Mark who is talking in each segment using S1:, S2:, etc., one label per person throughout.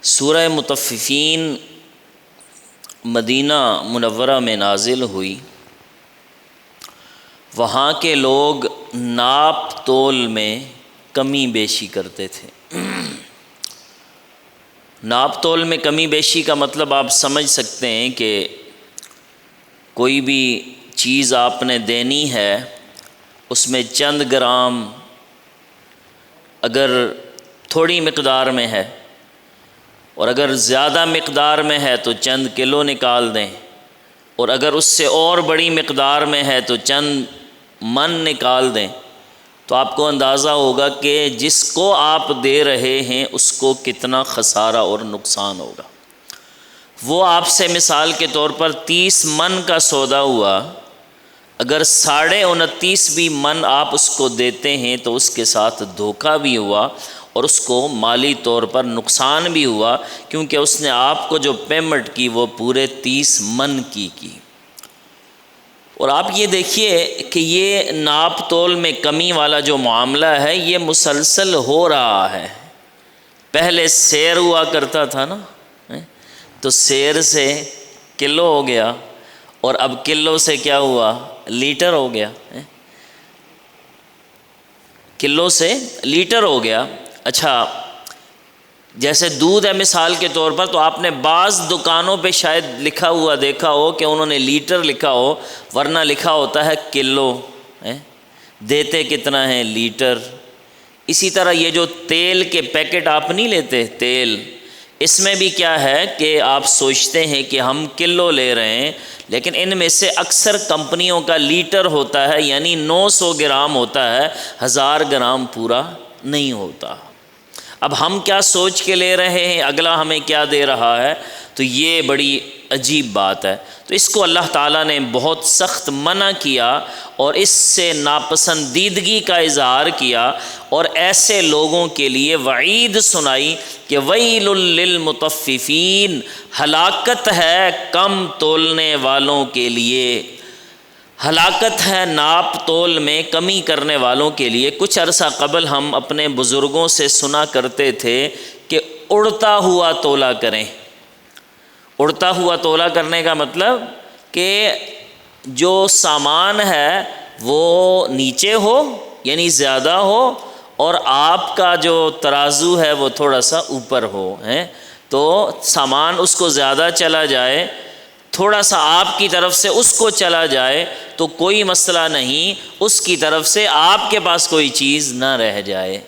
S1: سورہ مطففین مدینہ منورہ میں نازل ہوئی۔ وہاں کے لوگ ناپ تول میں کمی بیشی کرتے تھے۔ ناپ تول میں کمی بیشی کا مطلب آپ سمجھ سکتے ہیں کہ کوئی بھی چیز آپ نے دینی ہے، اس میں چند گرام اگر تھوڑی مقدار میں ہے اور اگر زیادہ مقدار میں ہے تو چند کلو نکال دیں، اور اگر اس سے اور بڑی مقدار میں ہے تو چند من نکال دیں، تو آپ کو اندازہ ہوگا کہ جس کو آپ دے رہے ہیں اس کو کتنا خسارہ اور نقصان ہوگا۔ وہ آپ سے مثال کے طور پر 30 من کا سودا ہوا، اگر 29.5 بھی من آپ اس کو دیتے ہیں تو اس کے ساتھ دھوکہ بھی ہوا اور اس کو مالی طور پر نقصان بھی ہوا، کیونکہ اس نے آپ کو جو پیمنٹ کی وہ پورے 30 من کی۔ اور آپ یہ دیکھیے کہ یہ ناپ تول میں کمی والا جو معاملہ ہے یہ مسلسل ہو رہا ہے۔ پہلے سیر ہوا کرتا تھا نا، تو سیر سے کلو ہو گیا، اور اب کلو سے کیا ہوا؟ لیٹر ہو گیا۔ کلو سے لیٹر ہو گیا۔ اچھا، جیسے دودھ ہے مثال کے طور پر، تو آپ نے بعض دکانوں پہ شاید لکھا ہوا دیکھا ہو کہ انہوں نے لیٹر لکھا ہو، ورنہ لکھا ہوتا ہے کلو۔ دیتے کتنا ہے؟ لیٹر۔ اسی طرح یہ جو تیل کے پیکٹ آپ نہیں لیتے تیل، اس میں بھی کیا ہے کہ آپ سوچتے ہیں کہ ہم کلو لے رہے ہیں، لیکن ان میں سے اکثر کمپنیوں کا لیٹر ہوتا ہے، یعنی 900 گرام ہوتا ہے، 1000 گرام پورا نہیں ہوتا۔ اب ہم کیا سوچ کے لے رہے ہیں، اگلا ہمیں کیا دے رہا ہے، تو یہ بڑی عجیب بات ہے۔ تو اس کو اللہ تعالیٰ نے بہت سخت منع کیا اور اس سے ناپسندیدگی کا اظہار کیا، اور ایسے لوگوں کے لیے وعید سنائی کہ ویل للمطففین، ہلاکت ہے کم تولنے والوں کے لیے، ہلاکت ہے ناپ تول میں کمی کرنے والوں کے لیے۔ کچھ عرصہ قبل ہم اپنے بزرگوں سے سنا کرتے تھے کہ اڑتا ہوا تولا کریں۔ اڑتا ہوا تولا کرنے کا مطلب کہ جو سامان ہے وہ نیچے ہو، یعنی زیادہ ہو، اور آپ کا جو ترازو ہے وہ تھوڑا سا اوپر ہو، تو سامان اس کو زیادہ چلا جائے، تھوڑا سا آپ کی طرف سے اس کو چلا جائے تو کوئی مسئلہ نہیں، اس کی طرف سے آپ کے پاس کوئی چیز نہ رہ جائے۔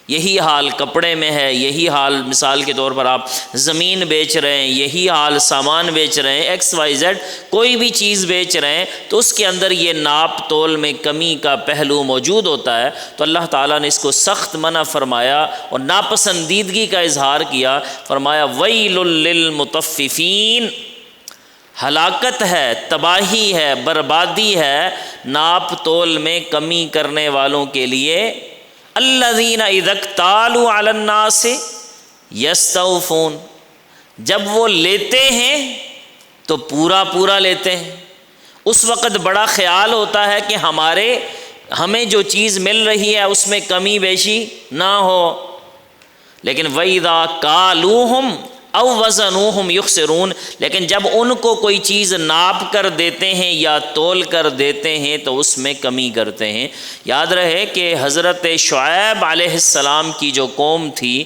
S1: یہی حال کپڑے میں ہے، یہی حال مثال کے طور پر آپ زمین بیچ رہے ہیں، یہی حال سامان بیچ رہے ہیں، XYZ کوئی بھی چیز بیچ رہے ہیں تو اس کے اندر یہ ناپ تول میں کمی کا پہلو موجود ہوتا ہے۔ تو اللہ تعالیٰ نے اس کو سخت منع فرمایا اور ناپسندیدگی کا اظہار کیا، فرمایا ویل للمطففین، ہلاکت ہے، تباہی ہے، بربادی ہے ناپ تول میں کمی کرنے والوں کے لیے۔ الذین اذا اکتالوا علی الناس یستوفون، جب وہ لیتے ہیں تو پورا پورا لیتے ہیں۔ اس وقت بڑا خیال ہوتا ہے کہ ہمیں جو چیز مل رہی ہے اس میں کمی بیشی نہ ہو، لیکن وَإِذَا كَالُوهُمْ او وزنوہم یخسرون، لیکن جب ان کو کوئی چیز ناپ کر دیتے ہیں یا تول کر دیتے ہیں تو اس میں کمی کرتے ہیں۔ یاد رہے کہ حضرت شعیب علیہ السلام کی جو قوم تھی،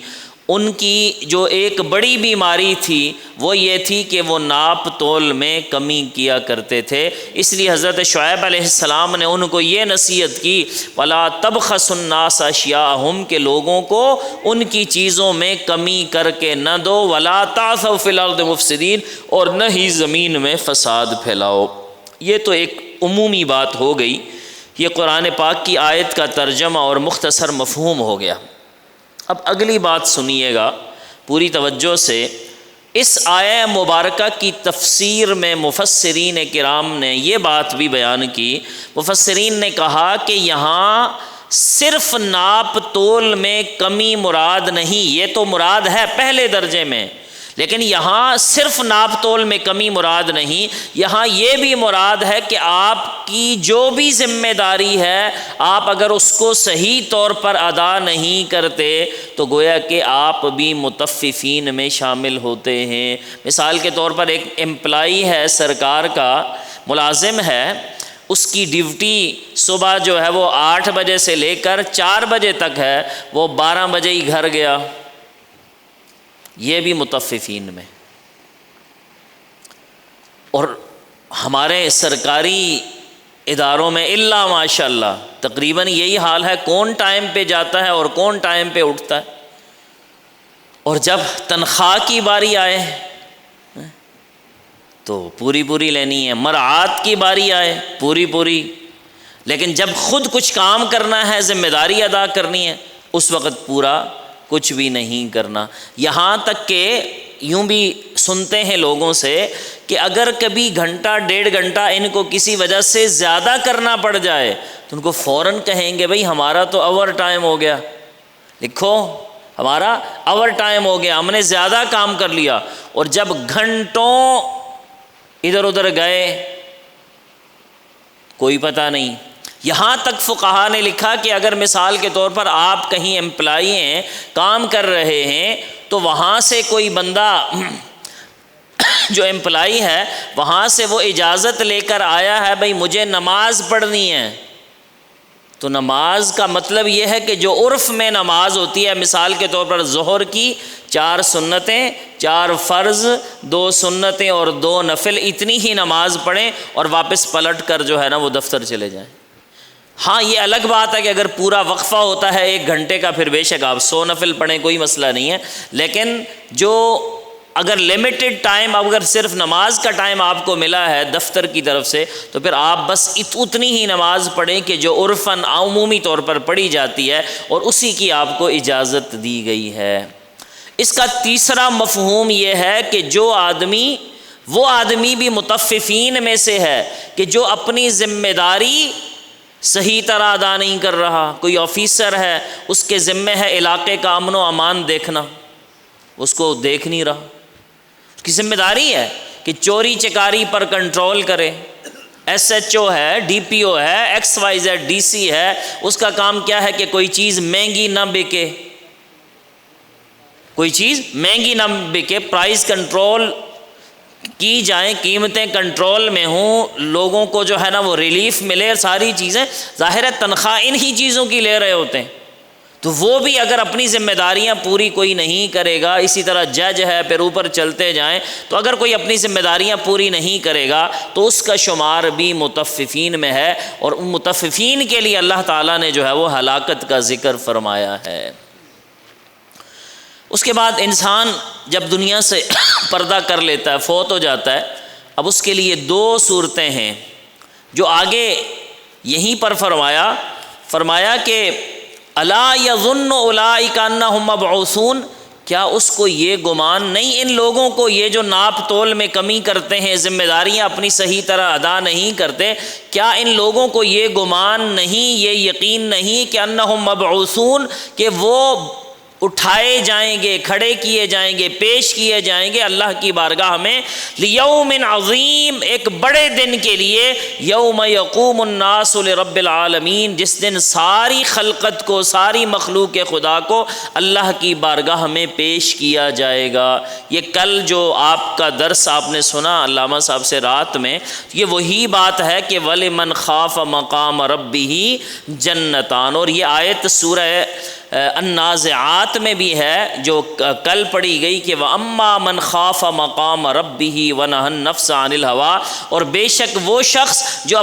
S1: ان کی جو ایک بڑی بیماری تھی وہ یہ تھی کہ وہ ناپ تول میں کمی کیا کرتے تھے۔ اس لیے حضرت شعیب علیہ السلام نے ان کو یہ نصیحت کی وَلَا تَبْخَسُوا النَّاسَ أَشْيَاءَهُمْ، کہ لوگوں کو ان کی چیزوں میں کمی کر کے نہ دو، وَلَا تَعْثَوْا فِي الْأَرْضِ مُفْسِدِينَ، اور نہ ہی زمین میں فساد پھیلاؤ۔ یہ تو ایک عمومی بات ہو گئی، یہ قرآن پاک کی آیت کا ترجمہ اور مختصر مفہوم ہو گیا۔ اب اگلی بات سنیے گا پوری توجہ سے۔ اس آیہ مبارکہ کی تفسیر میں مفسرین کرام نے یہ بات بھی بیان کی، مفسرین نے کہا کہ یہاں صرف ناپ تول میں کمی مراد نہیں، یہ تو مراد ہے پہلے درجے میں، لیکن یہاں صرف ناپ تول میں کمی مراد نہیں، یہاں یہ بھی مراد ہے کہ آپ کی جو بھی ذمہ داری ہے آپ اگر اس کو صحیح طور پر ادا نہیں کرتے تو گویا کہ آپ بھی مطففین میں شامل ہوتے ہیں۔ مثال کے طور پر ایک امپلائی ہے، سرکار کا ملازم ہے، اس کی ڈیوٹی صبح جو ہے وہ 8 بجے سے لے کر 4 بجے تک ہے، وہ 12 بجے ہی گھر گیا، یہ بھی مطففین میں۔ اور ہمارے سرکاری اداروں میں الا ماشاء اللہ تقریباً یہی حال ہے، کون ٹائم پہ جاتا ہے اور کون ٹائم پہ اٹھتا ہے، اور جب تنخواہ کی باری آئے تو پوری لینی ہے، مراعات کی باری آئے پوری، لیکن جب خود کچھ کام کرنا ہے، ذمہ داری ادا کرنی ہے، اس وقت پورا کچھ بھی نہیں کرنا۔ یہاں تک کہ یوں بھی سنتے ہیں لوگوں سے کہ اگر کبھی گھنٹہ 1.5 گھنٹہ ان کو کسی وجہ سے زیادہ کرنا پڑ جائے تو ان کو فوراً کہیں گے بھئی ہمارا تو اوور ٹائم ہو گیا، لکھو ہمارا اوور ٹائم ہو گیا، ہم نے زیادہ کام کر لیا۔ اور جب گھنٹوں ادھر ادھر گئے کوئی پتہ نہیں۔ یہاں تک فقہا نے لکھا کہ اگر مثال کے طور پر آپ کہیں امپلائی ہیں، کام کر رہے ہیں، تو وہاں سے کوئی بندہ جو امپلائی ہے وہاں سے وہ اجازت لے کر آیا ہے بھئی مجھے نماز پڑھنی ہے، تو نماز کا مطلب یہ ہے کہ جو عرف میں نماز ہوتی ہے، مثال کے طور پر ظہر کی 4 سنتیں، 4 فرض، 2 سنتیں اور 2 نفل، اتنی ہی نماز پڑھیں اور واپس پلٹ کر جو ہے نا وہ دفتر چلے جائیں۔ ہاں یہ الگ بات ہے کہ اگر پورا وقفہ ہوتا ہے 1 گھنٹے کا، پھر بے شک آپ 100 نفل پڑھیں، کوئی مسئلہ نہیں ہے، لیکن جو اگر لمیٹڈ ٹائم، اگر صرف نماز کا ٹائم آپ کو ملا ہے دفتر کی طرف سے، تو پھر آپ بس اتنی ہی نماز پڑھیں کہ جو عرفاً عمومی طور پر پڑھی جاتی ہے اور اسی کی آپ کو اجازت دی گئی ہے۔ اس کا تیسرا مفہوم یہ ہے کہ وہ آدمی بھی مطففین میں سے ہے کہ جو اپنی ذمہ داری صحیح طرح ادا نہیں کر رہا۔ کوئی آفیسر ہے، اس کے ذمہ ہے علاقے کا امن و امان دیکھنا، اس کو دیکھ نہیں رہا، اس کی ذمہ داری ہے کہ چوری چکاری پر کنٹرول کرے۔ ایس ایچ او ہے، ڈی پی او ہے، X Y Z D C ہے، اس کا کام کیا ہے کہ کوئی چیز مہنگی نہ بکے، کوئی چیز مہنگی نہ بکے، پرائز کنٹرول کی جائیں، قیمتیں کنٹرول میں ہوں، لوگوں کو جو ہے نا وہ ریلیف ملے، ساری چیزیں۔ ظاہر ہے تنخواہ انہی چیزوں کی لے رہے ہوتے ہیں، تو وہ بھی اگر اپنی ذمہ داریاں پوری کوئی نہیں کرے گا، اسی طرح جج ہے، پھر اوپر چلتے جائیں، تو اگر کوئی اپنی ذمہ داریاں پوری نہیں کرے گا تو اس کا شمار بھی مطففین میں ہے، اور ان مطففین کے لیے اللہ تعالیٰ نے جو ہے وہ ہلاکت کا ذکر فرمایا ہے۔ اس کے بعد انسان جب دنیا سے پردہ کر لیتا ہے، فوت ہو جاتا ہے، اب اس کے لیے 2 صورتیں ہیں جو آگے یہیں پر فرمایا کہ الا یظن اولئک انہم مبعوثون، کیا اس کو یہ گمان نہیں، ان لوگوں کو یہ جو ناپ تول میں کمی کرتے ہیں، ذمہ داریاں اپنی صحیح طرح ادا نہیں کرتے، کیا ان لوگوں کو یہ گمان نہیں، یہ یقین نہیں کہ انہم مبعوثون، کہ وہ اٹھائے جائیں گے، کھڑے کیے جائیں گے، پیش کیے جائیں گے اللہ کی بارگاہ میں، لیوم عظیم، ایک بڑے دن کے لیے، یوم یقوم الناس لرب العالمین، جس دن ساری خلقت کو، ساری مخلوق خدا کو اللہ کی بارگاہ میں پیش کیا جائے گا۔ یہ کل جو آپ کا درس آپ نے سنا علامہ صاحب سے رات میں، یہ وہی بات ہے کہ وَلِمَنْ خَافَ مَقَامَ رَبِّهِ جَنَّتَانِ، اور یہ آیت سورہ النازعات میں بھی ہے جو کل پڑھی گئی کہ وَأَمَّا مَنْ خَافَ مَقَامَ رَبِّهِ وَنَهَى النَّفْسَ عَنِ الْهَوَىٰ، اور بے شک وہ شخص جو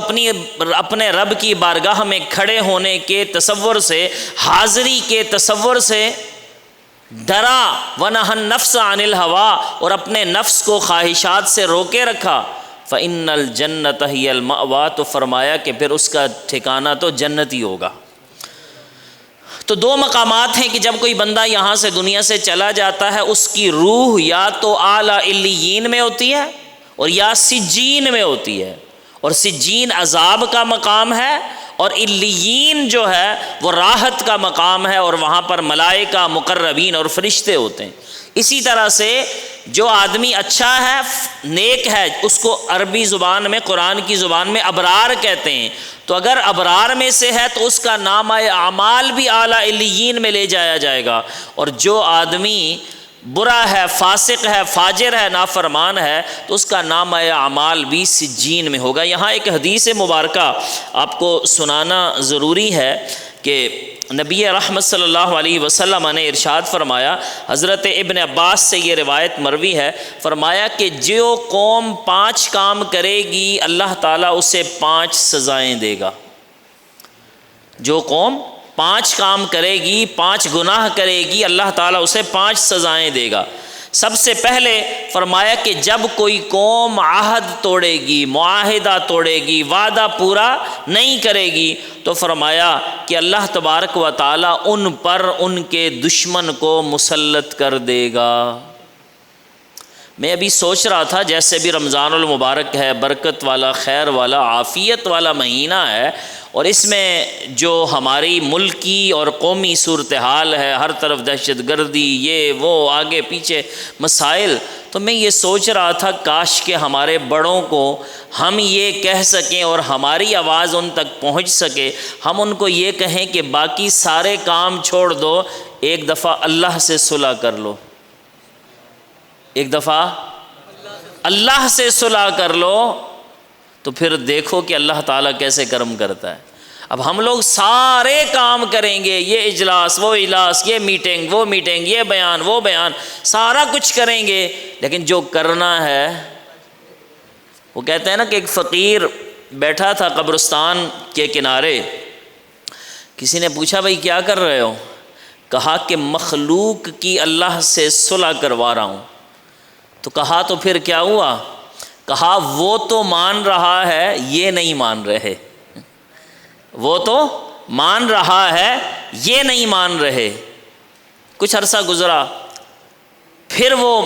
S1: اپنے رب کی بارگاہ میں کھڑے ہونے کے تصور سے، حاضری کے تصور سے ڈرا، وَنَهَى النَّفْسَ عَنِ الْهَوَىٰ، اور اپنے نفس کو خواہشات سے روکے رکھا، فَإِنَّ الْجَنَّةَ هِيَ الْمَأْوَىٰ، تو فرمایا کہ پھر اس کا ٹھکانہ تو جنت ہی ہوگا۔ تو 2 مقامات ہیں کہ جب کوئی بندہ یہاں سے دنیا سے چلا جاتا ہے، اس کی روح یا تو اعلیٰ علیین میں ہوتی ہے اور یا سجین میں ہوتی ہے، اور سجین عذاب کا مقام ہے اور علیین جو ہے وہ راحت کا مقام ہے، اور وہاں پر ملائکہ، مقربین اور فرشتے ہوتے ہیں۔ اسی طرح سے جو آدمی اچھا ہے نیک ہے اس کو عربی زبان میں قرآن کی زبان میں ابرار کہتے ہیں، تو اگر ابرار میں سے ہے تو اس کا نامہ اعمال بھی اعلیٰ علیین میں لے جایا جائے گا، اور جو آدمی برا ہے، فاسق ہے، فاجر ہے، نافرمان ہے، تو اس کا نامہ اعمال بھی سجین میں ہوگا۔ یہاں ایک حدیث مبارکہ آپ کو سنانا ضروری ہے کہ نبی رحمت صلی اللہ علیہ وسلم نے ارشاد فرمایا، حضرت ابن عباس سے یہ روایت مروی ہے، فرمایا کہ جو قوم 5 کام کرے گی اللہ تعالیٰ اسے 5 سزائیں دے گا۔ جو قوم 5 کام کرے گی، 5 گناہ کرے گی، اللہ تعالیٰ اسے 5 سزائیں دے گا۔ سب سے پہلے فرمایا کہ جب کوئی قوم عہد توڑے گی، معاہدہ توڑے گی، وعدہ پورا نہیں کرے گی، تو فرمایا کہ اللہ تبارک و تعالیٰ ان پر ان کے دشمن کو مسلط کر دے گا۔ میں ابھی سوچ رہا تھا جیسے بھی رمضان المبارک ہے، برکت والا، خیر والا، عافیت والا مہینہ ہے، اور اس میں جو ہماری ملکی اور قومی صورتحال ہے، ہر طرف دہشت گردی، یہ وہ آگے پیچھے مسائل، تو میں یہ سوچ رہا تھا کاش کہ ہمارے بڑوں کو ہم یہ کہہ سکیں اور ہماری آواز ان تک پہنچ سکے، ہم ان کو یہ کہیں کہ باقی سارے کام چھوڑ دو، ایک دفعہ اللہ سے صلح کر لو، ایک دفعہ اللہ سے صلح کر لو، تو پھر دیکھو کہ اللہ تعالیٰ کیسے کرم کرتا ہے۔ اب ہم لوگ سارے کام کریں گے، یہ اجلاس، وہ اجلاس، یہ میٹنگ، وہ میٹنگ، یہ بیان، وہ بیان، سارا کچھ کریں گے، لیکن جو کرنا ہے، وہ کہتے ہیں نا کہ ایک فقیر بیٹھا تھا قبرستان کے کنارے، کسی نے پوچھا بھائی کیا کر رہے ہو؟ کہا کہ مخلوق کی اللہ سے صلح کروا رہا ہوں۔ تو کہا تو پھر کیا ہوا؟ کہا وہ تو مان رہا ہے، یہ نہیں مان رہے، وہ تو مان رہا ہے، یہ نہیں مان رہے۔ کچھ عرصہ گزرا، پھر وہ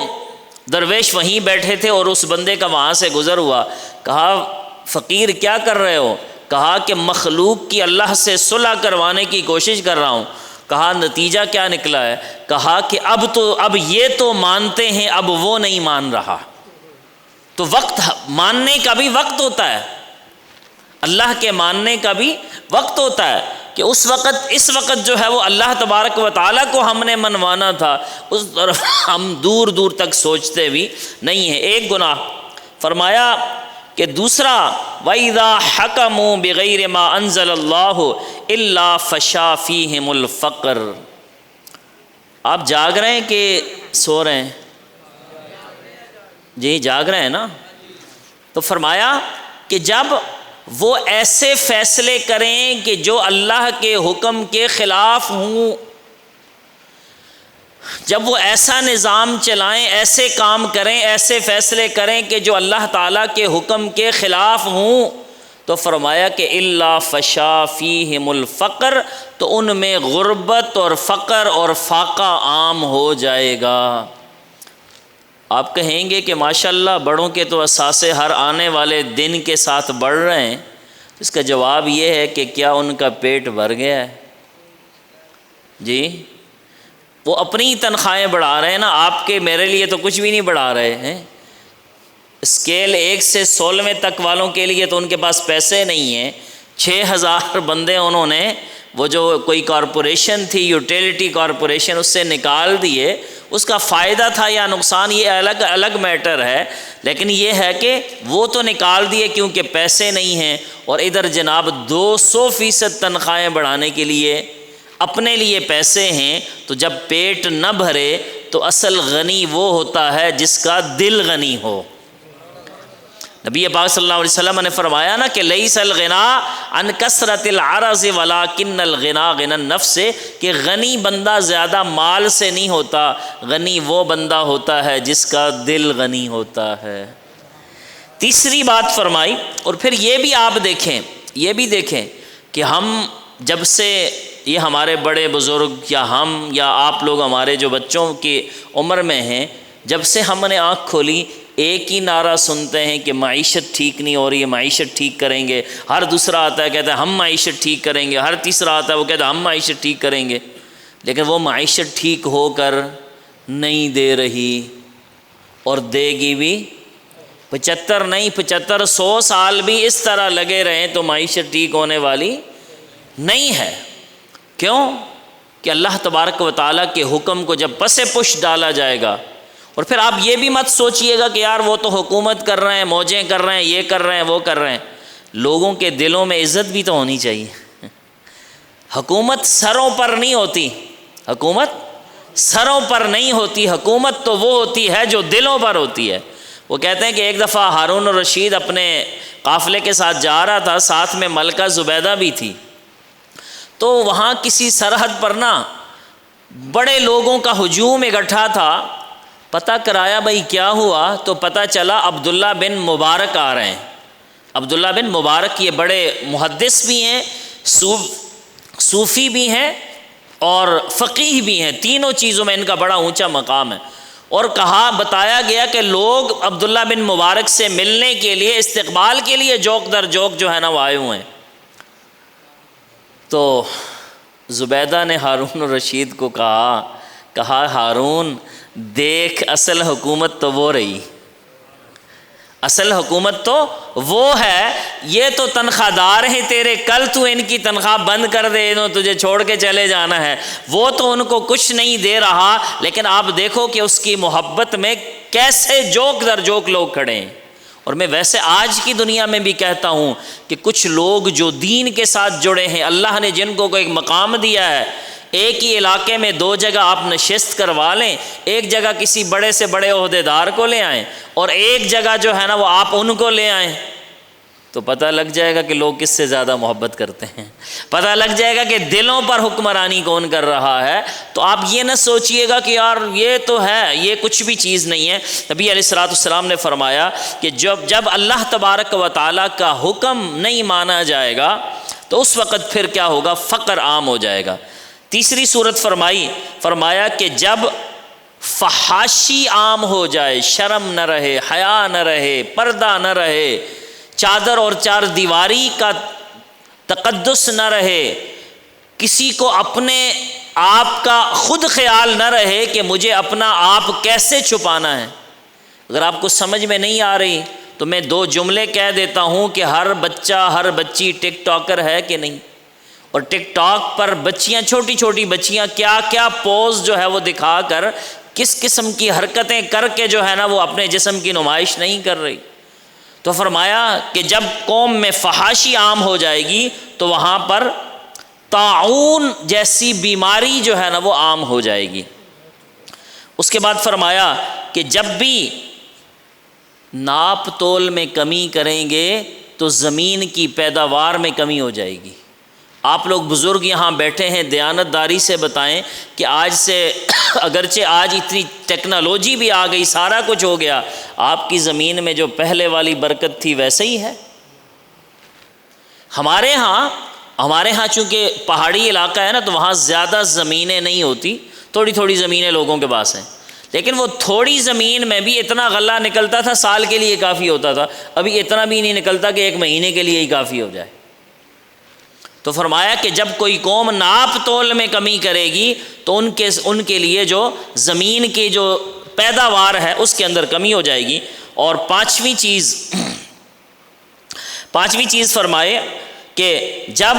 S1: درویش وہیں بیٹھے تھے اور اس بندے کا وہاں سے گزر ہوا، کہا فقیر کیا کر رہے ہو؟ کہا کہ مخلوق کی اللہ سے صلح کروانے کی کوشش کر رہا ہوں۔ کہا نتیجہ کیا نکلا ہے؟ کہا کہ اب یہ تو مانتے ہیں، اب وہ نہیں مان رہا۔ تو وقت ماننے کا بھی وقت ہوتا ہے، اللہ کے ماننے کا بھی وقت ہوتا ہے کہ اس وقت جو ہے وہ اللہ تبارک و تعالیٰ کو ہم نے منوانا تھا، اس طرف ہم دور دور تک سوچتے بھی نہیں ہیں۔ ایک گناہ فرمایا کہ دوسرا وَإِذَا حَكَمُوا بِغَيْرِ مَا أَنزَلَ اللَّهُ إِلَّا فَشَا فِيهِمُ الْفَقْرَ۔ آپ جاگ رہے ہیں کہ سو رہے ہیں؟ جی جاگ رہے ہیں نا؟ تو فرمایا کہ جب وہ ایسے فیصلے کریں کہ جو اللہ کے حکم کے خلاف ہوں، جب وہ ایسا نظام چلائیں، ایسے کام کریں، ایسے فیصلے کریں کہ جو اللہ تعالیٰ کے حکم کے خلاف ہوں، تو فرمایا کہ الا فشا فیہم الفقر، تو ان میں غربت اور فقر اور فاقہ عام ہو جائے گا۔ آپ کہیں گے کہ ماشاءاللہ بڑوں کے تو اثاثے ہر آنے والے دن کے ساتھ بڑھ رہے ہیں، اس کا جواب یہ ہے کہ کیا ان کا پیٹ بھر گیا ہے؟ جی وہ اپنی تنخواہیں بڑھا رہے ہیں نا، آپ کے میرے لیے تو کچھ بھی نہیں بڑھا رہے ہیں۔ اسکیل 1 سے 16ویں تک والوں کے لیے تو ان کے پاس پیسے نہیں ہیں، 6000 بندے انہوں نے وہ جو کوئی کارپوریشن تھی، یوٹیلیٹی کارپوریشن، اس سے نکال دیے۔ اس کا فائدہ تھا یا نقصان یہ الگ میٹر ہے، لیکن یہ ہے کہ وہ تو نکال دیے کیونکہ پیسے نہیں ہیں، اور ادھر جناب 200% تنخواہیں بڑھانے کے لیے اپنے لیے پیسے ہیں۔ تو جب پیٹ نہ بھرے تو اصل غنی وہ ہوتا ہے جس کا دل غنی ہو۔ نبی پاک صلی اللہ علیہ وسلم نے فرمایا نا کہ لیس الغنا عن کثرت العرض ولکن الغنا غنی النفس، کہ غنی بندہ زیادہ مال سے نہیں ہوتا، غنی وہ بندہ ہوتا ہے جس کا دل غنی ہوتا ہے۔ تیسری بات فرمائی، اور پھر یہ بھی آپ دیکھیں، یہ بھی دیکھیں کہ ہم جب سے یہ ہمارے بڑے بزرگ یا ہم یا آپ لوگ ہمارے جو بچوں کی عمر میں ہیں، جب سے ہم نے آنکھ کھولی ایک ہی نعرہ سنتے ہیں کہ معیشت ٹھیک نہیں ہو رہی ہے، معیشت ٹھیک کریں گے۔ ہر دوسرا آتا ہے کہتا ہے ہم معیشت ٹھیک کریں گے، ہر تیسرا آتا ہے وہ کہتا ہے ہم معیشت ٹھیک کریں گے، لیکن وہ معیشت ٹھیک ہو کر نہیں دے رہی۔ اور دے گی بھی 75 نہیں 75 100 سال بھی اس طرح لگے رہیں تو معیشت ٹھیک ہونے والی نہیں ہے۔ کیوں؟ کہ اللہ تبارک و تعالیٰ کے حکم کو جب پس پش ڈالا جائے گا، اور پھر آپ یہ بھی مت سوچئے گا کہ یار وہ تو حکومت کر رہے ہیں، موجیں کر رہے ہیں، یہ کر رہے ہیں، وہ کر رہے ہیں، لوگوں کے دلوں میں عزت بھی تو ہونی چاہیے۔ حکومت سروں پر نہیں ہوتی، حکومت سروں پر نہیں ہوتی، حکومت تو وہ ہوتی ہے جو دلوں پر ہوتی ہے۔ وہ کہتے ہیں کہ ایک دفعہ ہارون الرشید اپنے قافلے کے ساتھ جا رہا تھا، ساتھ میں ملکہ زبیدہ بھی تھی، تو وہاں کسی سرحد پر نا بڑے لوگوں کا ہجوم اکٹھا تھا۔ پتہ کرایا بھائی کیا ہوا، تو پتہ چلا عبداللہ بن مبارک آ رہے ہیں۔ عبداللہ بن مبارک یہ بڑے محدث بھی ہیں، صوفی بھی ہیں اور فقیہ بھی ہیں، تینوں چیزوں میں ان کا بڑا اونچا مقام ہے۔ اور بتایا گیا کہ لوگ عبداللہ بن مبارک سے ملنے کے لیے، استقبال کے لیے جوک در جوک جو ہے نا وہ آئے ہوئے ہیں۔ تو زبیدہ نے ہارون الرشید کو کہا ہارون دیکھ، اصل حکومت تو وہ رہی، اصل حکومت تو وہ ہے، یہ تو تنخواہ دار ہیں تیرے، کل تو ان کی تنخواہ بند کر دے، انہوں تجھے چھوڑ کے چلے جانا ہے، وہ تو ان کو کچھ نہیں دے رہا، لیکن آپ دیکھو کہ اس کی محبت میں کیسے جوک در جوک لوگ کھڑے ہیں۔ اور میں ویسے آج کی دنیا میں بھی کہتا ہوں کہ کچھ لوگ جو دین کے ساتھ جڑے ہیں، اللہ نے جن کو ایک مقام دیا ہے، ایک ہی علاقے میں 2 جگہ آپ نشست کروا لیں، ایک جگہ کسی بڑے سے بڑے عہدیدار کو لے آئیں اور ایک جگہ جو ہے نا وہ آپ ان کو لے آئیں، تو پتہ لگ جائے گا کہ لوگ کس سے زیادہ محبت کرتے ہیں، پتہ لگ جائے گا کہ دلوں پر حکمرانی کون کر رہا ہے۔ تو آپ یہ نہ سوچئے گا کہ یار یہ تو ہے، یہ کچھ بھی چیز نہیں ہے۔ نبی علیہ الصلوۃ والسلام نے فرمایا کہ جب اللہ تبارک و تعالیٰ کا حکم نہیں مانا جائے گا تو اس وقت پھر کیا ہوگا؟ فقر عام ہو جائے گا۔ تیسری صورت فرمایا کہ جب فحاشی عام ہو جائے، شرم نہ رہے، حیا نہ رہے، پردہ نہ رہے، چادر اور 4 دیواری کا تقدس نہ رہے، کسی کو اپنے آپ کا خود خیال نہ رہے کہ مجھے اپنا آپ کیسے چھپانا ہے۔ اگر آپ کو سمجھ میں نہیں آ رہی تو میں 2 جملے کہہ دیتا ہوں کہ ہر بچہ ہر بچی ٹک ٹاکر ہے کہ نہیں، اور ٹک ٹاک پر بچیاں، چھوٹی چھوٹی بچیاں کیا کیا پوز جو ہے وہ دکھا کر، کس قسم کی حرکتیں کر کے جو ہے نا وہ اپنے جسم کی نمائش نہیں کر رہی۔ تو فرمایا کہ جب قوم میں فحاشی عام ہو جائے گی تو وہاں پر طاعون جیسی بیماری جو ہے نا وہ عام ہو جائے گی۔ اس کے بعد فرمایا کہ جب بھی ناپ تول میں کمی کریں گے تو زمین کی پیداوار میں کمی ہو جائے گی۔ آپ لوگ بزرگ یہاں بیٹھے ہیں، دیانت داری سے بتائیں کہ آج سے اگرچہ آج اتنی ٹیکنالوجی بھی آ گئی، سارا کچھ ہو گیا، آپ کی زمین میں جو پہلے والی برکت تھی ویسے ہی ہے؟ ہمارے ہاں چونکہ پہاڑی علاقہ ہے نا تو وہاں زیادہ زمینیں نہیں ہوتی، تھوڑی تھوڑی زمینیں لوگوں کے پاس ہیں، لیکن وہ تھوڑی زمین میں بھی اتنا غلہ نکلتا تھا، سال کے لیے کافی ہوتا تھا، ابھی اتنا بھی نہیں نکلتا کہ 1 مہینے کے لیے ہی کافی ہو جائے۔ تو فرمایا کہ جب کوئی قوم ناپ تول میں کمی کرے گی تو ان کے لیے جو زمین کی جو پیداوار ہے اس کے اندر کمی ہو جائے گی۔ اور پانچویں چیز فرمائے کہ جب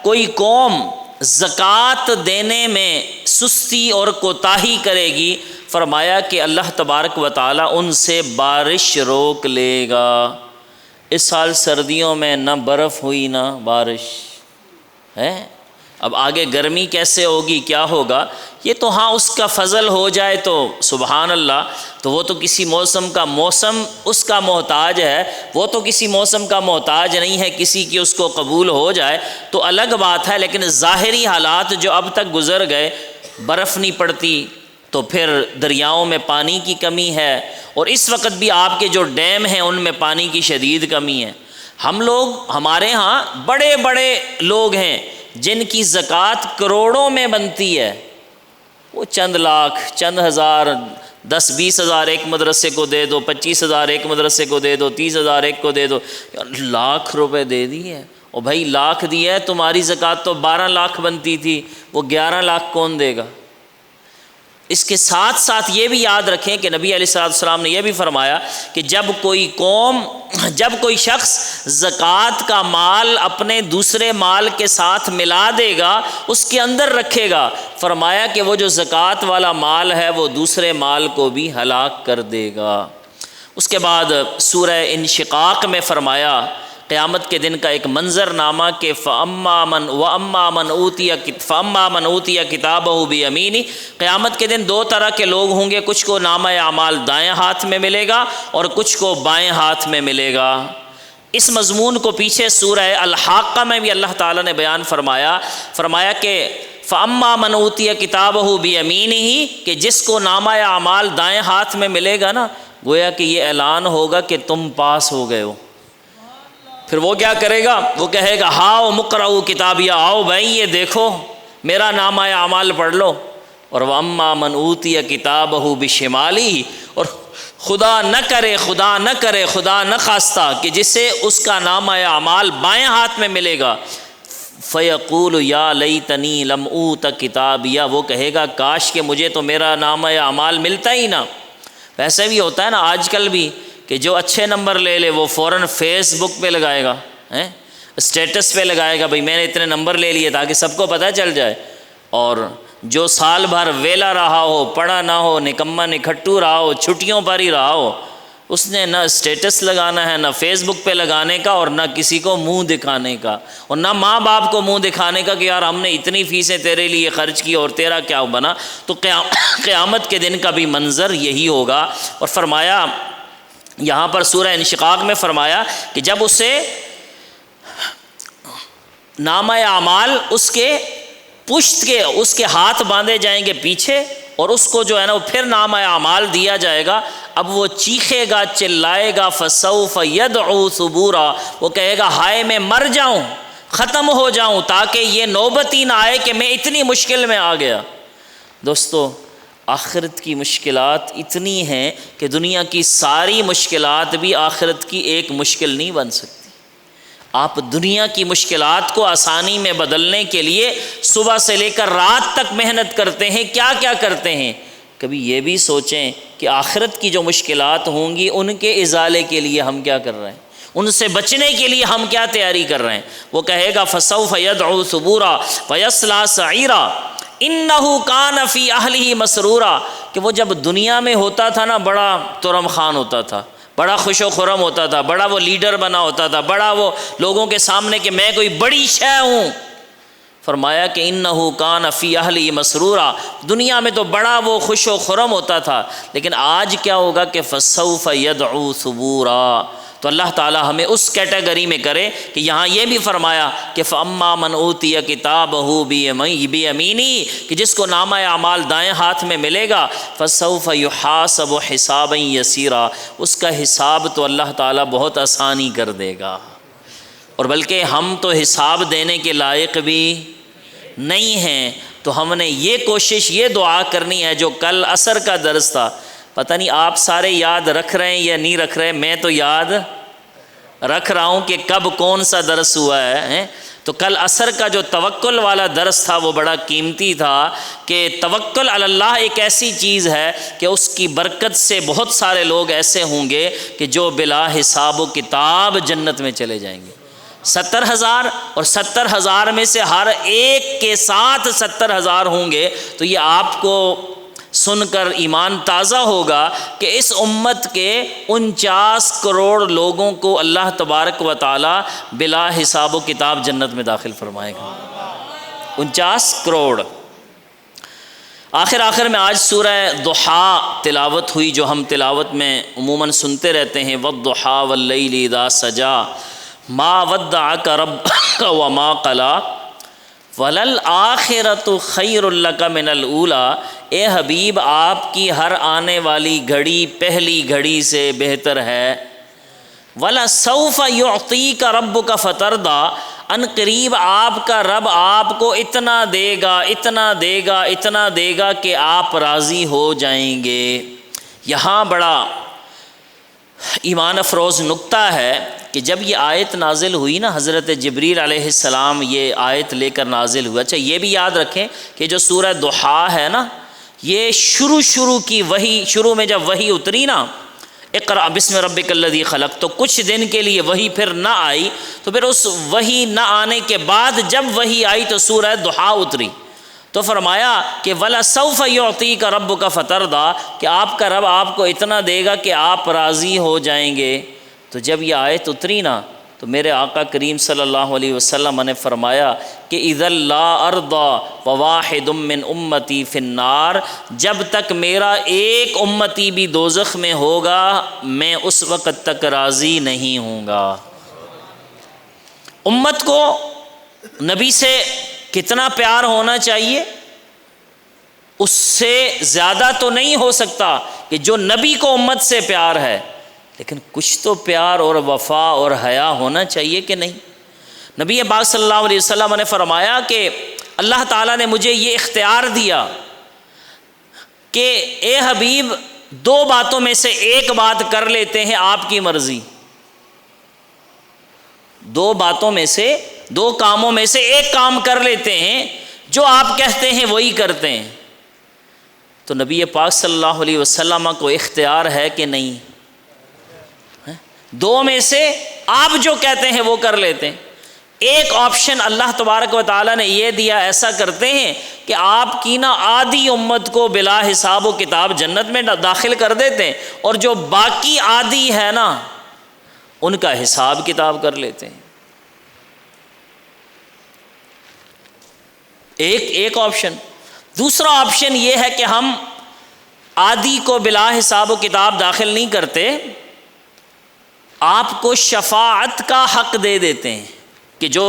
S1: کوئی قوم زکوٰۃ دینے میں سستی اور کوتاہی کرے گی، فرمایا کہ اللہ تبارک و تعالیٰ ان سے بارش روک لے گا۔ اس سال سردیوں میں نہ برف ہوئی نہ بارش ہے، اب آگے گرمی کیسے ہوگی، کیا ہوگا، یہ تو ہاں اس کا فضل ہو جائے تو سبحان اللہ، تو وہ تو کسی موسم اس کا محتاج ہے، وہ تو کسی موسم کا محتاج نہیں ہے، کسی کی اس کو قبول ہو جائے تو الگ بات ہے، لیکن ظاہری حالات جو اب تک گزر گئے، برف نہیں پڑتی تو پھر دریاؤں میں پانی کی کمی ہے، اور اس وقت بھی آپ کے جو ڈیم ہیں ان میں پانی کی شدید کمی ہے۔ ہمارے ہاں بڑے بڑے لوگ ہیں جن کی زکوٰۃ کروڑوں میں بنتی ہے، وہ چند لاکھ، چند ہزار، 10-20 ہزار ایک مدرسے کو دے دو، 25 ہزار ایک مدرسے کو دے دو، 30 ہزار ایک کو دے دو، لاکھ روپے دے دیے، اور بھائی لاکھ دیا ہے، تمہاری زکوٰۃ تو 12 لاکھ بنتی تھی، وہ 11 لاکھ کون دے گا؟ اس کے ساتھ ساتھ یہ بھی یاد رکھیں کہ نبی علیہ السلام نے یہ بھی فرمایا کہ جب کوئی شخص زکوٰۃ کا مال اپنے دوسرے مال کے ساتھ ملا دے گا، اس کے اندر رکھے گا، فرمایا کہ وہ جو زکوٰۃ والا مال ہے وہ دوسرے مال کو بھی ہلاک کر دے گا۔ اس کے بعد سورہ انشقاق میں فرمایا قیامت کے دن کا ایک منظر نامہ کہ فَأَمَّا مَنْ أُوتِيَ كِتَابَهُ بِيَمِينِهِ، قیامت کے دن دو طرح کے لوگ ہوں گے، کچھ کو نامہ اعمال دائیں ہاتھ میں ملے گا اور کچھ کو بائیں ہاتھ میں ملے گا۔ اس مضمون کو پیچھے سورہ الحاقہ میں بھی اللہ تعالیٰ نے بیان فرمایا کہ فَأَمَّا مَنْ أُوتِيَ كِتَابَهُ بِيَمِينِهِ، کہ جس کو نامہ اعمال دائیں ہاتھ میں ملے گا نا، گویا کہ یہ اعلان ہوگا کہ تم پاس ہو گئے ہو۔ پھر وہ کیا کرے گا؟ وہ کہے گا ہاؤ مقرؤ کتابیہ، آؤ بھائی یہ دیکھو میرا نامہ اعمال پڑھ لو۔ اور وَأَمَّا مَنْ أُوتِيَ كِتَابَهُ بِشِمَالِهِ، اور خدا نہ خواستہ کہ جسے اس کا نامہ اعمال بائیں ہاتھ میں ملے گا، فَيَقُولُ يَا لَيْتَنِي لَمْ أُوتَ كِتَابِيَهْ، وہ کہے گا کاش کہ مجھے تو میرا نامہ اعمال ملتا ہی نہ۔ ویسے بھی ہوتا ہے نا آج کل بھی کہ جو اچھے نمبر لے لے وہ فوراً فیس بک پہ لگائے گا، اسٹیٹس پہ لگائے گا بھائی میں نے اتنے نمبر لے لیے، تاکہ سب کو پتہ چل جائے۔ اور جو سال بھر ویلا رہا ہو، پڑھا نہ ہو، نکما نکھٹو رہا ہو، چھٹیوں پر ہی رہا ہو، اس نے نہ اسٹیٹس لگانا ہے، نہ فیس بک پہ لگانے کا، اور نہ کسی کو منہ دکھانے کا، اور نہ ماں باپ کو منہ دکھانے کا کہ یار ہم نے اتنی فیسیں تیرے لیے خرچ کی اور تیرا کیا بنا۔ تو قیامت کے دن کا بھی منظر یہی ہوگا۔ اور فرمایا یہاں پر سورہ انشقاق میں فرمایا کہ جب اسے نامہ اعمال اس کے پشت کے، اس کے ہاتھ باندھے جائیں گے پیچھے، اور اس کو جو ہے نا وہ پھر نامہ اعمال دیا جائے گا، اب وہ چیخے گا، چلائے گا، فَسَوْفَ يَدْعُو ثُبُورًا، وہ کہے گا ہائے میں مر جاؤں، ختم ہو جاؤں، تاکہ یہ نوبت ہی نہ آئے کہ میں اتنی مشکل میں آ گیا۔ دوستو آخرت کی مشکلات اتنی ہیں کہ دنیا کی ساری مشکلات بھی آخرت کی ایک مشکل نہیں بن سکتی۔ آپ دنیا کی مشکلات کو آسانی میں بدلنے کے لیے صبح سے لے کر رات تک محنت کرتے ہیں، کیا کیا کرتے ہیں؟ کبھی یہ بھی سوچیں کہ آخرت کی جو مشکلات ہوں گی ان کے ازالے کے لیے ہم کیا کر رہے ہیں، ان سے بچنے کے لیے ہم کیا تیاری کر رہے ہیں۔ وہ کہے گا فَسَوْفَ يَدْعُو ثُبُورًا وَيَصْلَىٰ سَعِيرًا إِنَّهُ كَانَ فِي أَهْلِهِ مَسْرُورًا، کہ وہ جب دنیا میں ہوتا تھا نا بڑا ترم خان ہوتا تھا، بڑا خوش و خرم ہوتا تھا، بڑا وہ لیڈر بنا ہوتا تھا، بڑا وہ لوگوں کے سامنے کہ میں کوئی بڑی شے ہوں۔ فرمایا کہ انه کان فی اہلہ مسرورا، دنیا میں تو بڑا وہ خوش و خرم ہوتا تھا، لیکن آج کیا ہوگا کہ فسوف یدعو ثبورا۔ تو اللہ تعالیٰ ہمیں اس کیٹیگری میں کرے کہ یہاں یہ بھی فرمایا کہ فاما من اوتی کتابہ بیمینہ، کہ جس کو نامہ اعمال دائیں ہاتھ میں ملے گا، فسوف یحاسب حسابا یسیرا، اس کا حساب تو اللہ تعالیٰ بہت آسانی کر دے گا۔ اور بلکہ ہم تو حساب دینے کے لائق بھی نہیں ہیں، تو ہم نے یہ کوشش، یہ دعا کرنی ہے جو کل عصر کا درس تھا، پتہ نہیں آپ سارے یاد رکھ رہے ہیں یا نہیں رکھ رہے، میں تو یاد رکھ رہا ہوں کہ کب کون سا درس ہوا ہے۔ تو کل عصر کا جو توکل والا درس تھا وہ بڑا قیمتی تھا، کہ توکل علی اللہ ایک ایسی چیز ہے کہ اس کی برکت سے بہت سارے لوگ ایسے ہوں گے کہ جو بلا حساب و کتاب جنت میں چلے جائیں گے۔ 70,000 اور 70,000 میں سے ہر ایک کے ساتھ 70,000 ہوں گے، تو یہ آپ کو سن کر ایمان تازہ ہوگا کہ اس امت کے 49 کروڑ لوگوں کو اللہ تبارک و تعالی بلا حساب و کتاب جنت میں داخل فرمائے گا۔ 49 کروڑ۔ آخر میں آج سورہ ضحیٰ تلاوت ہوئی، جو ہم تلاوت میں عموماً سنتے رہتے ہیں، وَالضُّحَىٰ وَاللَّيْلِ إِذَا سَجَىٰ مَا وَدَّعَكَ رَبُّكَ وَمَا قَلَىٰ وَلَلْآخِرَةُ خَيْرٌ لَكَ مِنَ الْأُولَىٰ، اے حبیب آپ کی ہر آنے والی گھڑی پہلی گھڑی سے بہتر ہے۔ وَلَسَوْفَ يُعْطِيكَ رَبُّكَ فَتَرْضَىٰ، ان قریب آپ کا رب آپ کو اتنا دے گا، اتنا دے گا، اتنا دے گا کہ آپ راضی ہو جائیں گے۔ یہاں بڑا ایمان افروز نکتہ ہے کہ جب یہ آیت نازل ہوئی نا، حضرت جبریل علیہ السلام یہ آیت لے کر نازل ہوا۔ اچھا یہ بھی یاد رکھیں کہ جو سورہ ضحیٰ ہے نا، یہ شروع کی وحی، شروع میں جب وحی اتری نا، اقرأ بسم ربک الذی خلق، تو کچھ دن کے لیے وحی پھر نہ آئی، تو پھر اس وحی نہ آنے کے بعد جب وحی آئی تو سورہ ضحیٰ اتری، تو فرمایا کہ وَلَسَوْفَ يُعْطِيكَ رَبُّكَ فَتَرْضَىٰ، کہ آپ کا رب آپ کو اتنا دے گا کہ آپ راضی ہو جائیں گے۔ تو جب یہ آیت اتری نا تو میرے آقا کریم صلی اللہ علیہ وسلم نے فرمایا کہ اِذَا لَا أَرْضَىٰ وَوَاحِدٌ مِّنْ أُمَّتِي فِي النَّارِ، جب تک میرا ایک امتی بھی دوزخ میں ہوگا میں اس وقت تک راضی نہیں ہوں گا۔ امت کو نبی سے کتنا پیار ہونا چاہیے؟ اس سے زیادہ تو نہیں ہو سکتا کہ جو نبی کو امت سے پیار ہے، لیکن کچھ تو پیار اور وفا اور حیا ہونا چاہیے کہ نہیں؟ نبی پاک صلی اللہ علیہ وسلم نے فرمایا کہ اللہ تعالیٰ نے مجھے یہ اختیار دیا کہ اے حبیب دو باتوں میں سے ایک بات کر لیتے ہیں، آپ کی مرضی، دو باتوں میں سے، دو کاموں میں سے ایک کام کر لیتے ہیں، جو آپ کہتے ہیں وہی کرتے ہیں۔ تو نبی پاک صلی اللہ علیہ وسلم کو اختیار ہے کہ نہیں؟ دو میں سے آپ جو کہتے ہیں وہ کر لیتے ہیں۔ ایک آپشن اللہ تبارک و تعالیٰ نے یہ دیا، ایسا کرتے ہیں کہ آپ کی نا آدھی امت کو بلا حساب و کتاب جنت میں داخل کر دیتے ہیں، اور جو باقی آدھی ہے نا ان کا حساب کتاب کر لیتے ہیں۔ ایک آپشن۔ دوسرا آپشن یہ ہے کہ ہم آدھی کو بلا حساب و کتاب داخل نہیں کرتے، آپ کو شفاعت کا حق دے دیتے ہیں کہ جو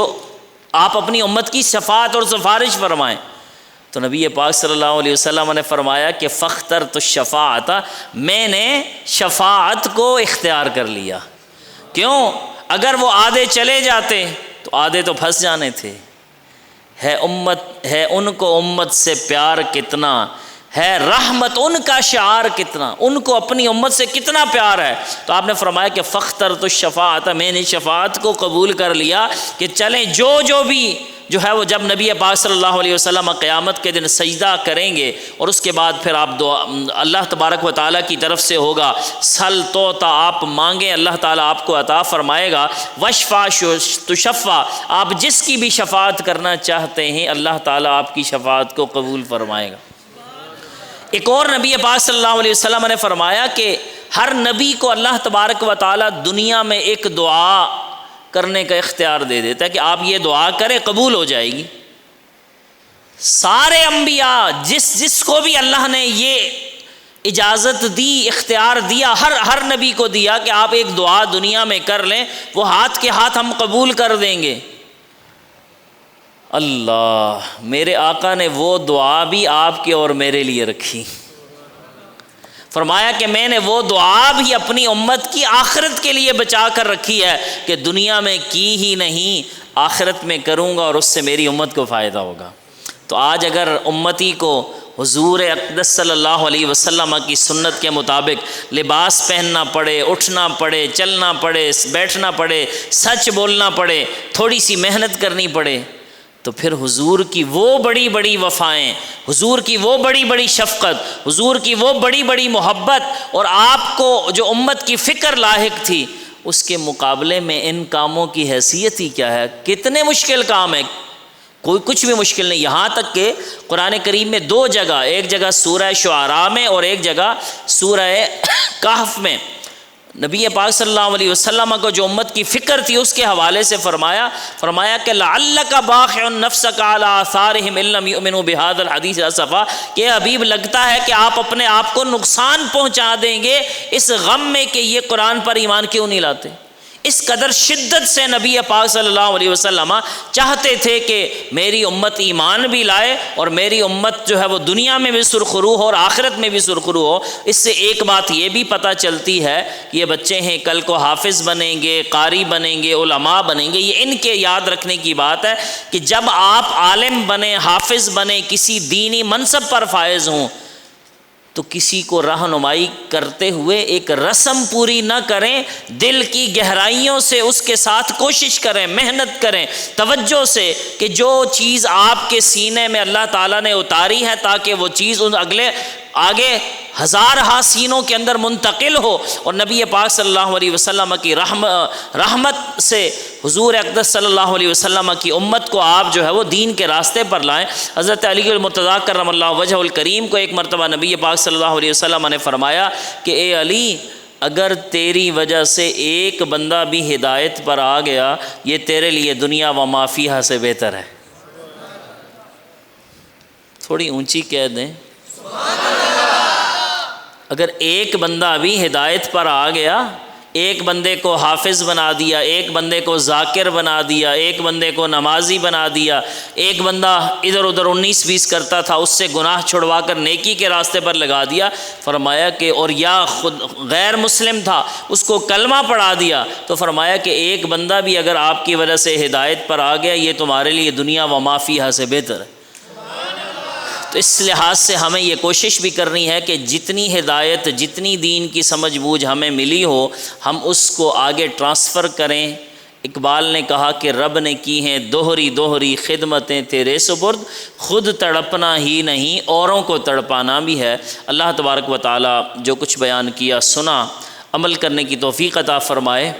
S1: آپ اپنی امت کی شفاعت اور سفارش فرمائیں۔ تو نبی پاک صلی اللہ علیہ وسلم نے فرمایا کہ فاخترت الشفاعت، میں نے شفاعت کو اختیار کر لیا۔ کیوں؟ اگر وہ آدھے چلے جاتے تو آدھے تو پھنس جانے تھے۔ ہے ان کو امت سے پیار کتنا ہے، رحمت ان کا شعار کتنا، ان کو اپنی امت سے کتنا پیار ہے۔ تو آپ نے فرمایا کہ فاخترت الشفاعت، میں نے شفاعت کو قبول کر لیا کہ چلیں جو بھی جو ہے وہ، جب نبی پاک صلی اللہ علیہ وسلم قیامت کے دن سجدہ کریں گے اور اس کے بعد پھر آپ دعا اللہ تبارک و تعالیٰ کی طرف سے ہوگا، سل توتا، آپ مانگیں اللہ تعالیٰ آپ کو عطا فرمائے گا، وشفا تشفا، آپ جس کی بھی شفاعت کرنا چاہتے ہیں اللہ تعالیٰ آپ کی شفاعت کو قبول فرمائے گا۔ ایک اور نبی پاک صلی اللہ علیہ وسلم نے فرمایا کہ ہر نبی کو اللہ تبارک و تعالیٰ دنیا میں ایک دعا کرنے کا اختیار دے دیتا ہے کہ آپ یہ دعا کریں قبول ہو جائے گی۔ سارے انبیاء جس کو بھی اللہ نے یہ اجازت دی، اختیار دیا، ہر نبی کو دیا کہ آپ ایک دعا دنیا میں کر لیں، وہ ہاتھ کے ہاتھ ہم قبول کر دیں گے۔ اللہ، میرے آقا نے وہ دعا بھی آپ کے اور میرے لیے رکھی۔ فرمایا کہ میں نے وہ دعا بھی اپنی امت کی آخرت کے لیے بچا کر رکھی ہے کہ دنیا میں کی ہی نہیں، آخرت میں کروں گا اور اس سے میری امت کو فائدہ ہوگا۔ تو آج اگر امتی کو حضور اقدس صلی اللہ علیہ وسلم کی سنت کے مطابق لباس پہننا پڑے، اٹھنا پڑے، چلنا پڑے، بیٹھنا پڑے، سچ بولنا پڑے، تھوڑی سی محنت کرنی پڑے، تو پھر حضور کی وہ بڑی بڑی وفائیں، حضور کی وہ بڑی بڑی شفقت، حضور کی وہ بڑی بڑی محبت اور آپ کو جو امت کی فکر لاحق تھی، اس کے مقابلے میں ان کاموں کی حیثیت ہی کیا ہے؟ کتنے مشکل کام ہے، کوئی کچھ بھی مشکل نہیں۔ یہاں تک کہ قرآن کریم میں دو جگہ، ایک جگہ سورہ شعراء میں اور ایک جگہ سورہ کہف میں، نبی پاک صلی اللہ علیہ وسلم کو جو امت کی فکر تھی اس کے حوالے سے فرمایا کہ لعلک باخع نفسک علی آثارہم ان لم یؤمنوا بہذا الحدیث اسفا، کہ حبیب لگتا ہے کہ آپ اپنے آپ کو نقصان پہنچا دیں گے اس غم میں کہ یہ قرآن پر ایمان کیوں نہیں لاتے۔ اس قدر شدت سے نبی پاک صلی اللہ علیہ وسلم چاہتے تھے کہ میری امت ایمان بھی لائے اور میری امت جو ہے وہ دنیا میں بھی سرخرو ہو اور آخرت میں بھی سرخرو ہو۔ اس سے ایک بات یہ بھی پتہ چلتی ہے کہ یہ بچے ہیں کل کو حافظ بنیں گے، قاری بنیں گے، علماء بنیں گے۔ یہ ان کے یاد رکھنے کی بات ہے کہ جب آپ عالم بنیں، حافظ بنیں، کسی دینی منصب پر فائز ہوں، تو کسی کو رہنمائی کرتے ہوئے ایک رسم پوری نہ کریں، دل کی گہرائیوں سے اس کے ساتھ کوشش کریں، محنت کریں توجہ سے کہ جو چیز آپ کے سینے میں اللہ تعالیٰ نے اتاری ہے تاکہ وہ چیز ان آگے ہزارہا سینوں کے اندر منتقل ہو، اور نبی پاک صلی اللہ علیہ وسلم کی رحمت سے حضور اقدس صلی اللہ علیہ وسلم کی امت کو آپ جو ہے وہ دین کے راستے پر لائیں۔ حضرت علی المرتضیٰ کرم اللہ وجہ الکریم کو ایک مرتبہ نبی پاک صلی اللہ علیہ وسلم نے فرمایا کہ اے علی، اگر تیری وجہ سے ایک بندہ بھی ہدایت پر آ گیا یہ تیرے لیے دنیا و ما فیہا سے بہتر ہے۔ تھوڑی اونچی کہہ دیں، اگر ایک بندہ بھی ہدایت پر آ گیا، ایک بندے کو حافظ بنا دیا، ایک بندے کو ذاکر بنا دیا، ایک بندے کو نمازی بنا دیا، ایک بندہ ادھر ادھر 19-20 کرتا تھا اس سے گناہ چھڑوا کر نیکی کے راستے پر لگا دیا، فرمایا کہ اور یا خود غیر مسلم تھا اس کو کلمہ پڑھا دیا، تو فرمایا کہ ایک بندہ بھی اگر آپ کی وجہ سے ہدایت پر آ گیا یہ تمہارے لیے دنیا و ما فیہا سے بہتر ہے۔ تو اس لحاظ سے ہمیں یہ کوشش بھی کرنی ہے کہ جتنی ہدایت، جتنی دین کی سمجھ بوجھ ہمیں ملی ہو ہم اس کو آگے ٹرانسفر کریں۔ اقبال نے کہا کہ رب نے کی ہیں دوہری دوہری خدمتیں تیرے سپرد، خود تڑپنا ہی نہیں اوروں کو تڑپانا بھی ہے۔ اللہ تبارک و تعالی جو کچھ بیان کیا سنا عمل کرنے کی توفیق عطا فرمائے۔